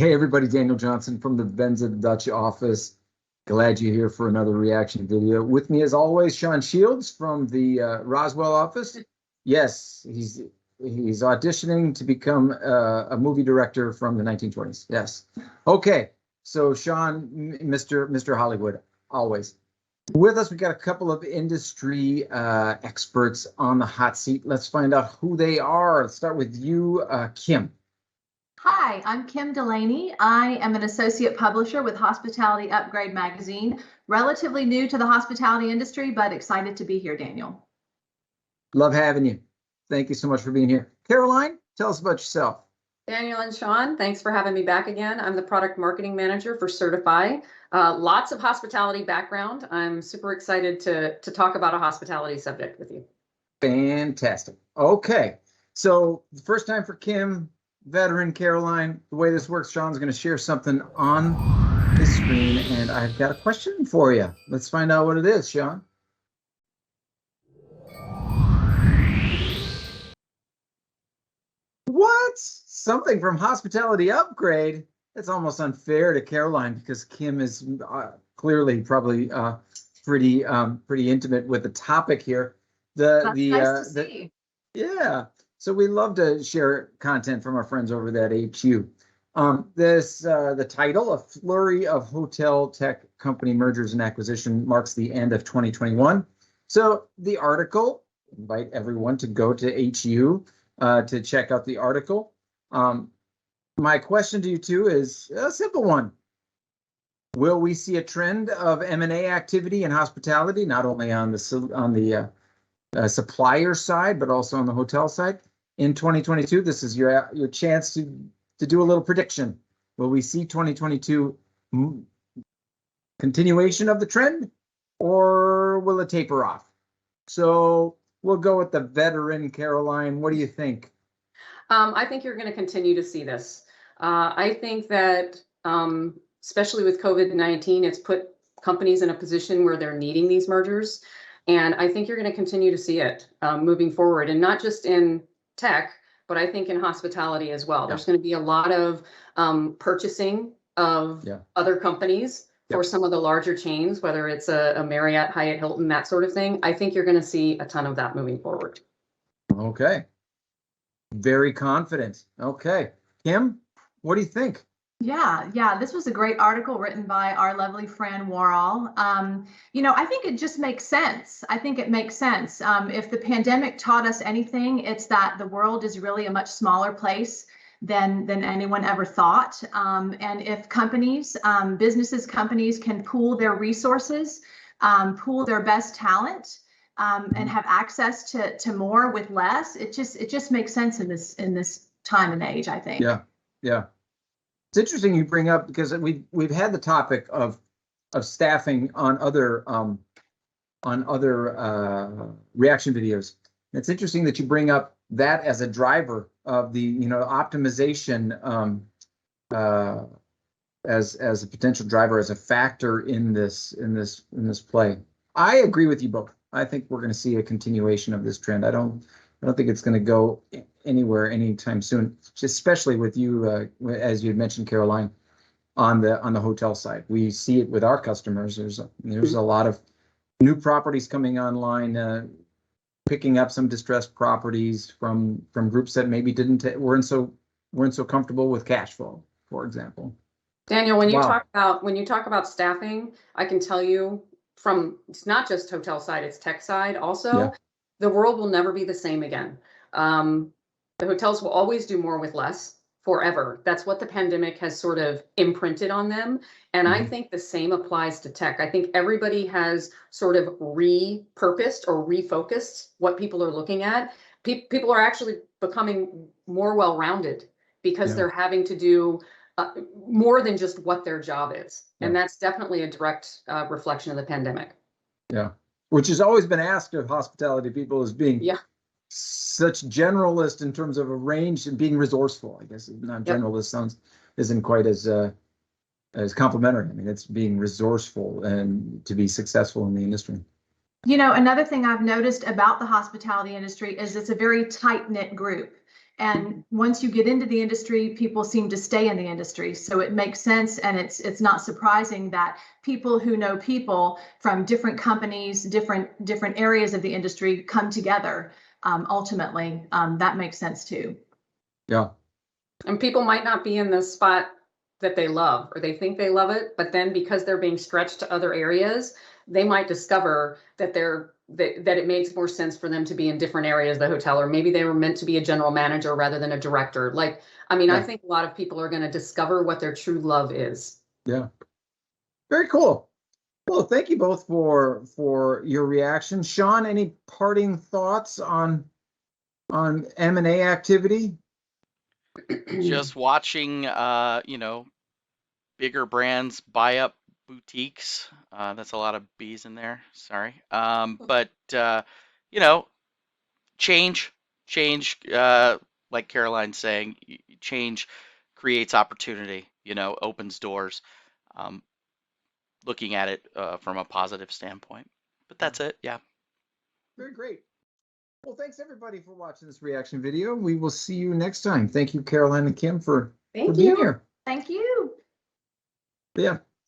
Hey everybody, Daniel Johnson from the Venza Dutch office. Glad you're here for another reaction video. With me as always, Sean Shields from the Roswell office. Yes, he's auditioning to become a movie director from the 1920s. Yes. Okay, so Sean, Mr. Hollywood, always. With us, we got a couple of industry experts on the hot seat. Let's find out who they are. Let's start with you, Kim. Hi, I'm Kim Delaney. I am an associate publisher with Hospitality Upgrade magazine. Relatively new to the hospitality industry, but excited to be here, Daniel. Love having you. Thank you so much for being here. Caroline, tell us about yourself. Daniel and Sean, thanks for having me back again. I'm the product marketing manager for Certify. Lots of hospitality background. I'm super excited to talk about a hospitality subject with you. Fantastic. Okay, so the first time for Kim, veteran Caroline. The way this works, Sean's going to share something on his screen, and I've got a question for you. Let's find out what it is, Sean. What? Something from Hospitality Upgrade? That's almost unfair to Caroline because Kim is clearly probably pretty intimate with the topic here. Nice to see. Yeah. So we love to share content from our friends over at HU. The title, A Flurry of Hotel Tech Company Mergers and Acquisition, marks the end of 2021. So the article, invite everyone to go to HU to check out the article. My question to you two is a simple one. Will we see a trend of M&A activity in hospitality, not only on the supplier side, but also on the hotel side? In 2022, this is your chance to do a little prediction. Will we see 2022 continuation of the trend, or will it taper off? So we'll go with the veteran Caroline. What do you think? I think you're going to continue to see this. I think that, especially with COVID-19, it's put companies in a position where they're needing these mergers. And I think you're going to continue to see it moving forward, and not just in tech, but I think in hospitality as well. There's going to be a lot of purchasing of other companies for some of the larger chains, whether it's a Marriott, Hyatt, Hilton, that sort of thing. I think you're going to see a ton of that moving forward. Okay. Very confident. Okay. Kim, what do you think? Yeah, this was a great article written by our lovely friend Warall. I think it just makes sense. I think it makes sense. If the pandemic taught us anything, it's that the world is really a much smaller place than anyone ever thought. And if companies can pool their resources, pool their best talent, and have access to more with less, it just makes sense in this time and age, I think. Yeah. It's interesting you bring up, because we've had the topic of staffing on other reaction videos. It's interesting that you bring up that as a driver of the optimization as a potential driver, as a factor in this play. I agree with you both. I think we're going to see a continuation of this trend. I don't think it's going to go anywhere anytime soon, especially with you, as you had mentioned, Caroline, on the hotel side. We see it with our customers. There's a lot of new properties coming online, picking up some distressed properties from groups that maybe weren't so comfortable with cash flow, for example. Daniel, when you talk about staffing, I can tell you it's not just hotel side, it's tech side also. Yeah. The world will never be the same again. The hotels will always do more with less forever. That's what the pandemic has sort of imprinted on them. And I think the same applies to tech. I think everybody has sort of repurposed or refocused what people are looking at. People are actually becoming more well-rounded because they're having to do more than just what their job is. And that's definitely a direct reflection of the pandemic. Yeah. Which has always been asked of hospitality people, as being such generalist in terms of a range and being resourceful. I guess not generalist isn't quite as complimentary. I mean, it's being resourceful and to be successful in the industry. Another thing I've noticed about the hospitality industry is it's a very tight-knit group. And once you get into the industry, people seem to stay in the industry. So it makes sense, and it's not surprising that people who know people from different companies, different areas of the industry come together. Ultimately, that makes sense too. Yeah. And people might not be in the spot that they love, or they think they love it, but then because they're being stretched to other areas, they might discover that that it makes more sense for them to be in different areas of the hotel, or maybe they were meant to be a general manager rather than a director. Like, I mean, Yeah. I think a lot of people are going to discover what their true love is. Yeah. Very cool. Well, thank you both for your reaction. Sean, any parting thoughts on M&A activity? Just watching, you know, bigger brands buy up boutiques. That's a lot of B's in there. Sorry. But you know, change, like Caroline's saying, change creates opportunity. You know, opens doors. Um, Looking at it from a positive standpoint. But that's it. Yeah. Very great. Well, thanks everybody for watching this reaction video. We will see you next time. Thank you, Caroline and Kim, for being here. Thank you. Yeah.